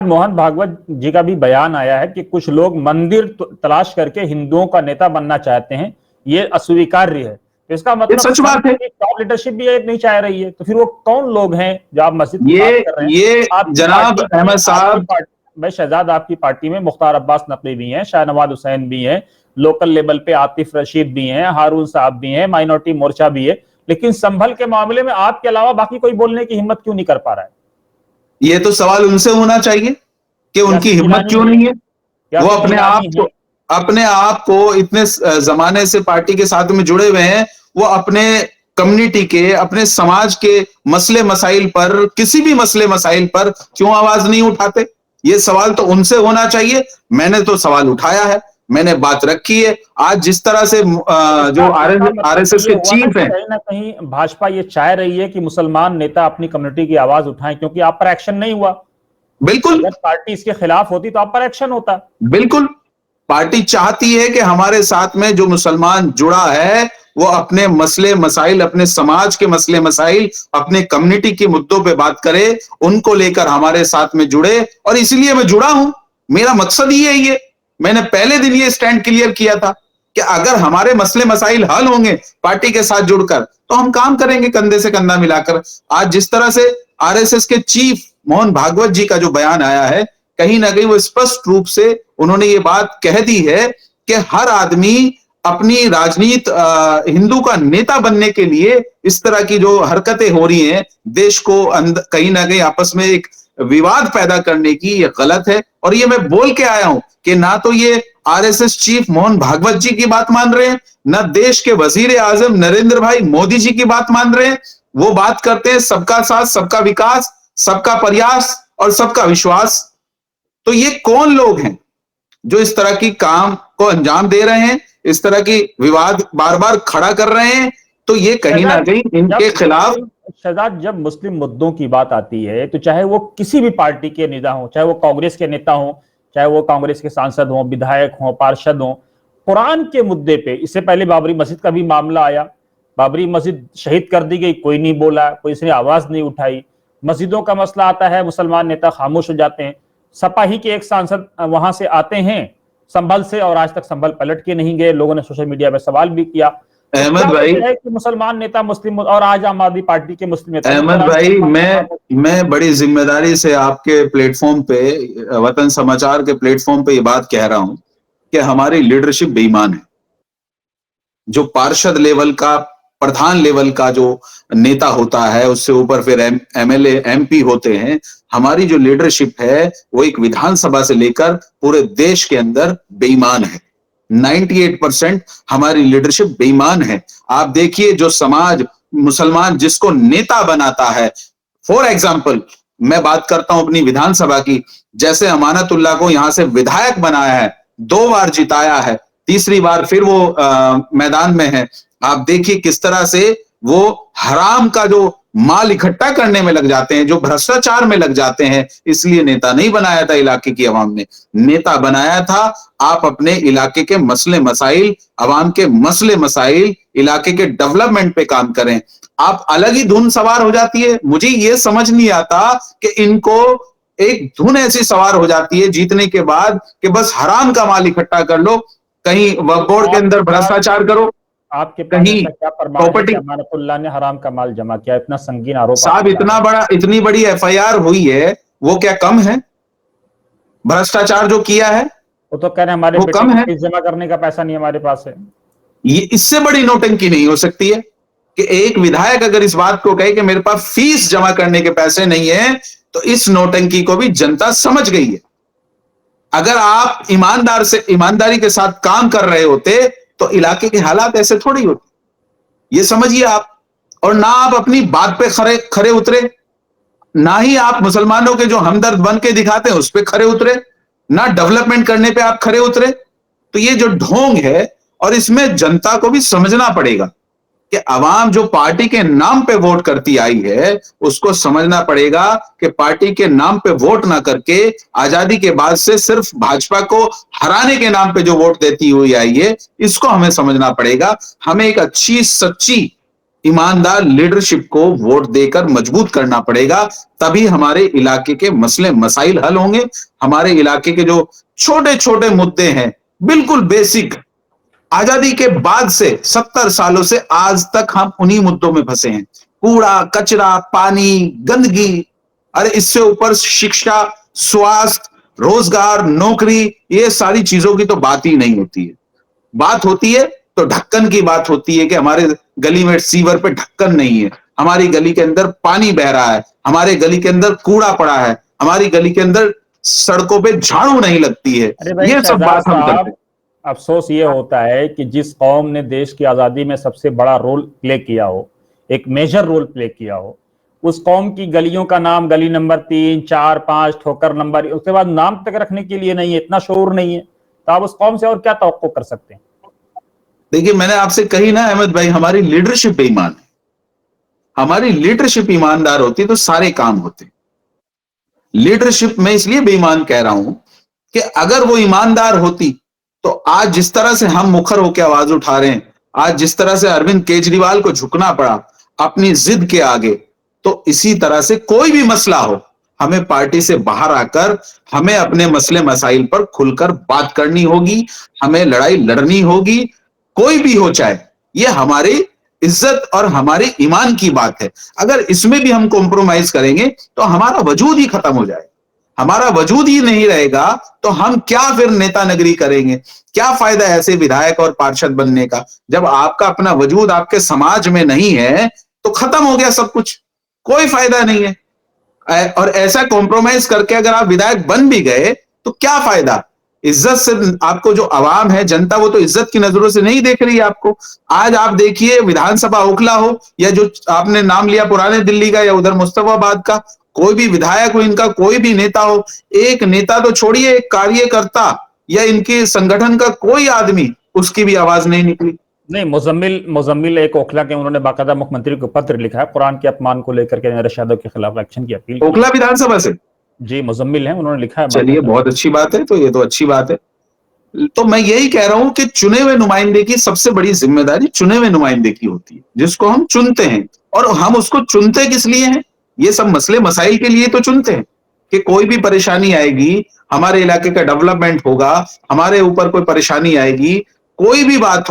मोहन भागवत जी का भी बयान आया है कि कुछ लोग मंदिर तलाश करके हिंदुओं का नेता बनना चाहते हैं, ये अस्वीकार्य है। तो इसका ये मतलब सच बात है। टॉप लीडरशिप भी ये नहीं चाह रही है, तो फिर वो कौन लोग हैं जो आप मस्जिद की बात कर रहे हैं? ये आपकी जनाब पार्टी में अहमद आपकी साहब, पार्टी भाई शहजाद, आपकी पार्टी में मुख्तार अब्बास नकवी भी हैं, शाहनवाज हुसैन भी हैं, लोकल लेवल पे आतिफ रशीद भी हैं, हारून साहब भी हैं, माइनॉरिटी मोर्चा भी है, लेकिन संभल के मामले में आपके अलावा बाकी कोई बोलने की हिम्मत क्यों नहीं कर पा रहा है? ये तो सवाल उनसे होना चाहिए कि उनकी यासिर हिम्मत गिलानी क्यों है, नहीं है। वो यासिर गिलानी है। अपने आप को इतने जमाने से पार्टी के साथ में जुड़े हुए हैं, वो अपने कम्युनिटी के, अपने समाज के मसले मसाइल पर, किसी भी मसले मसाइल पर क्यों आवाज नहीं उठाते? ये सवाल तो उनसे होना चाहिए। मैंने तो सवाल उठाया है, मैंने बात रखी है। आज जिस तरह से इसका जो इसका मतलब तो आरएसएस ये के हुआ ना चीफ कि हैं, कहीं ना कहीं भाजपा ये चाह रही है कि मुसलमान नेता अपनी कम्युनिटी की आवाज उठाएं, क्योंकि आप पर एक्शन नहीं हुआ। बिल्कुल, अगर पार्टी इसके खिलाफ होती तो आप पर एक्शन होता। बिल्कुल, पार्टी चाहती है कि हमारे साथ में जो मुसलमान जुड़ा है, वो अपने मसले मसाइल, अपने समाज के मसले मसाइल, अपने कम्युनिटी के मुद्दों पे बात करे, उनको लेकर हमारे साथ में जुड़े। और इसलिए मैं जुड़ा हूं, मेरा मकसद ही है ये। मैंने पहले दिन ये स्टैंड क्लियर किया था कि अगर हमारे मसले मसाइल हल होंगे पार्टी के साथ जुड़कर, तो हम काम करेंगे कंधे से कंधा मिलाकर। आज जिस तरह से आरएसएस के चीफ मोहन भागवत जी का जो बयान आया है, कहीं ना कहीं वो स्पष्ट रूप से उन्होंने ये बात कह दी है कि हर आदमी अपनी राजनीति, हिंदू का नेता बनने के लिए इस तरह की जो हरकतें हो रही हैं, देश को कहीं ना कहीं आपस में एक विवाद पैदा करने की, ये गलत है। और ये मैं बोल के आया हूं कि ना तो ये आरएसएस चीफ मोहन भागवत जी की बात मान रहे हैं, ना देश के वजीर आजम नरेंद्र भाई मोदी जी की बात मान रहे हैं। वो बात करते हैं सबका साथ, सबका विकास, सबका प्रयास और सबका विश्वास। तो ये कौन लोग हैं जो इस तरह की काम को अंजाम दे रहे हैं, इस तरह की विवाद बार बार खड़ा कर रहे हैं? तो ये कहीं ना शहजाद, कहीं जब इनके खिलाफ। मुस्लिम शहजाद जब मुस्लिम मुद्दों की बात आती है, तो चाहे वो किसी भी पार्टी के नेता हो, चाहे वो कांग्रेस के नेता हो, चाहे वो कांग्रेस के सांसद हो, विधायक हो, पार्षद हो, कुरान के मुद्दे पे, इससे पहले बाबरी मस्जिद का भी मामला आया, बाबरी मस्जिद शहीद कर दी गई, कोई नहीं बोला, कोई इसने आवाज नहीं उठाई। मस्जिदों का मसला आता है, मुसलमान नेता खामोश हो जाते हैं। सपा ही के एक सांसद वहां से आते हैं संभल से, और आज तक संभल पलट के नहीं गए। लोगों ने सोशल मीडिया में सवाल भी किया। तो क्या अहमद भाई, वजह है कि मुसलमान नेता मुस्लिम, और आज आम आदमी पार्टी के मुस्लिम नेता भी अहमद भाई, मैं बड़ी जिम्मेदारी से आपके प्लेटफॉर्म पे, वतन समाचार के प्लेटफॉर्म पे ये बात कह रहा हूं कि हमारी लीडरशिप बेईमान है। जो पार्षद लेवल का, प्रधान लेवल का जो नेता होता है, उससे ऊपर फिर एमएलए एमपी होते हैं। हमारी जो लीडरशिप है वो एक विधानसभा से लेकर पूरे देश के अंदर बेईमान है। 98% हमारी लीडरशिप बेईमान है। आप देखिए, जो समाज मुसलमान जिसको नेता बनाता है, फॉर एग्जाम्पल मैं बात करता हूं अपनी विधानसभा की, जैसे अमानतुल्लाह को यहां से विधायक बनाया है, 2 बार जिताया है, तीसरी बार फिर वो मैदान में है। आप देखिए किस तरह से वो हराम का जो माल इकट्ठा करने में लग जाते हैं, जो भ्रष्टाचार में लग जाते हैं। इसलिए नेता नहीं बनाया था इलाके की आवाम ने, नेता बनाया था आप अपने इलाके के मसले मसाइल, आवाम के मसले मसाइल, इलाके के डेवलपमेंट पे काम करें। आप अलग ही धुन सवार हो जाती है। मुझे ये समझ नहीं आता कि इनको एक धुन ऐसी सवार हो जाती है जीतने के बाद कि बस हराम का माल इकट्ठा कर लो, कहीं वक्फ बोर्ड के अंदर भ्रष्टाचार करो, आपके पास कहीं ऐसा क्या प्रमाण है कि प्रॉपर्टी। अमानतुल्लाह ने हराम का माल जमा किया? इतना संगीन आरोप आप साहब, लगा रहे हैं। इतनी बड़ी एफआईआर हुई है, वो क्या कम है? भ्रष्टाचार जो किया है वो तो कह रहे हैं हमारे वो बेटे कम की है? फीस जमा करने का पैसा नहीं हमारे पास है। ये इससे बड़ी नौटंकी नहीं हो सकती है कि एक विधायक अगर इस बात को कहे कि मेरे पास फीस जमा करने के पैसे नहीं है, तो इस नौटंकी को भी जनता समझ गई है। अगर आप ईमानदारी के साथ काम कर रहे होते, तो इलाके के हालात ऐसे थोड़ी होते। ये समझिए आप। और ना आप अपनी बात पे खरे खरे उतरे, ना ही आप मुसलमानों के जो हमदर्द बन के दिखाते हैं उस पे खरे उतरे, ना डेवलपमेंट करने पे आप खरे उतरे। तो ये जो ढोंग है, और इसमें जनता को भी समझना पड़ेगा कि अवाम जो पार्टी के नाम पे वोट करती आई है, उसको समझना पड़ेगा कि पार्टी के नाम पे वोट ना करके आजादी के बाद से सिर्फ भाजपा को हराने के नाम पे जो वोट देती हुई आई है, इसको हमें समझना पड़ेगा। हमें एक अच्छी सच्ची ईमानदार लीडरशिप को वोट देकर मजबूत करना पड़ेगा, तभी हमारे इलाके के मसले मसाइल हल होंगे। हमारे इलाके के जो छोटे छोटे मुद्दे हैं, बिल्कुल बेसिक, आजादी के बाद से 70 सालों से आज तक हम उन्हीं मुद्दों में फंसे हैं। कूड़ा कचरा, पानी, गंदगी, अरे इससे ऊपर शिक्षा, स्वास्थ्य, रोजगार, नौकरी, ये सारी चीजों की तो बात ही नहीं होती है। बात होती है तो ढक्कन की बात होती है कि हमारे गली में सीवर पे ढक्कन नहीं है, हमारी गली के अंदर पानी बह रहा है, हमारे गली के अंदर कूड़ा पड़ा है, हमारी गली के अंदर सड़कों पे झाड़ू नहीं लगती है। अरे भाई ये सब शहजाद बात हम करते साहब, हैं। अफसोस ये होता है कि जिस कौम ने देश की आजादी में सबसे बड़ा रोल प्ले किया हो, एक मेजर रोल प्ले किया हो, उस कौम की गलियों का नाम गली नंबर 3, 4, 5 ठोकर नंबर, उसके बाद नाम तक रखने के लिए नहीं है, इतना शऊर नहीं है, तो आप उस कौम से और क्या तवक्को कर सकते हैं? देखिए, मैंने आपसे कही ना अहमद भाई, हमारी लीडरशिप बेईमान है। हमारी लीडरशिप ईमानदार होती तो सारे काम होते। लीडरशिप में इसलिए बेईमान कह रहा हूं कि अगर वो ईमानदार होती तो आज जिस तरह से हम मुखर होकर आवाज उठा रहे हैं, आज जिस तरह से अरविंद केजरीवाल को झुकना पड़ा अपनी जिद के आगे, तो इसी तरह से कोई भी मसला हो, हमें पार्टी से बाहर आकर हमें अपने मसले मसाइल पर खुलकर बात करनी होगी, हमें लड़ाई लड़नी होगी, कोई भी हो चाहे। ये हमारी इज्जत और हमारे ईमान की बात है। अगर इसमें भी हम कॉम्प्रोमाइज करेंगे तो हमारा वजूद ही खत्म हो जाएगा। हमारा वजूद ही नहीं रहेगा तो हम क्या फिर नेता नगरी करेंगे? क्या फायदा ऐसे विधायक और पार्षद बनने का? जब आपका अपना वजूद आपके समाज में नहीं है तो खत्म हो गया सब कुछ, कोई फायदा नहीं है। और ऐसा कॉम्प्रोमाइज करके अगर आप विधायक बन भी गए तो क्या फायदा? इज्जत से आपको जो आवाम है, जनता, वो तो इज्जत की नजरों से नहीं देख रही है आपको। आज आप देखिए, विधानसभा ओखला हो या जो आपने नाम लिया पुराने दिल्ली का या उधर मुस्तफाबाद का, कोई भी विधायक हो, इनका कोई भी नेता हो, एक नेता तो छोड़िए, एक कार्यकर्ता या इनके संगठन का कोई आदमी, उसकी भी आवाज नहीं निकली। नहीं, मुजम्मिल एक ओखला के, उन्होंने बाकायदा मुख्यमंत्री को पत्र लिखा है कुरान के अपमान को लेकर के नरेश यादव के खिलाफ एक्शन की अपील। ओखला विधानसभा से जी, मुजम्मिल है, उन्होंने लिखा है। चलिए, बहुत अच्छी बात है, तो ये तो अच्छी बात है। तो मैं यही कह रहा हूं कि चुने हुए नुमाइंदे की सबसे बड़ी जिम्मेदारी चुने हुए नुमाइंदे की होती है, जिसको हम चुनते हैं। और हम उसको चुनते किस लिए हैं? ये सब मसले मसाइल के लिए तो चुनते हैं कि कोई भी परेशानी आएगी, हमारे इलाके का डेवलपमेंट होगा, हमारे ऊपर कोई परेशानी आएगी, कोई भी बात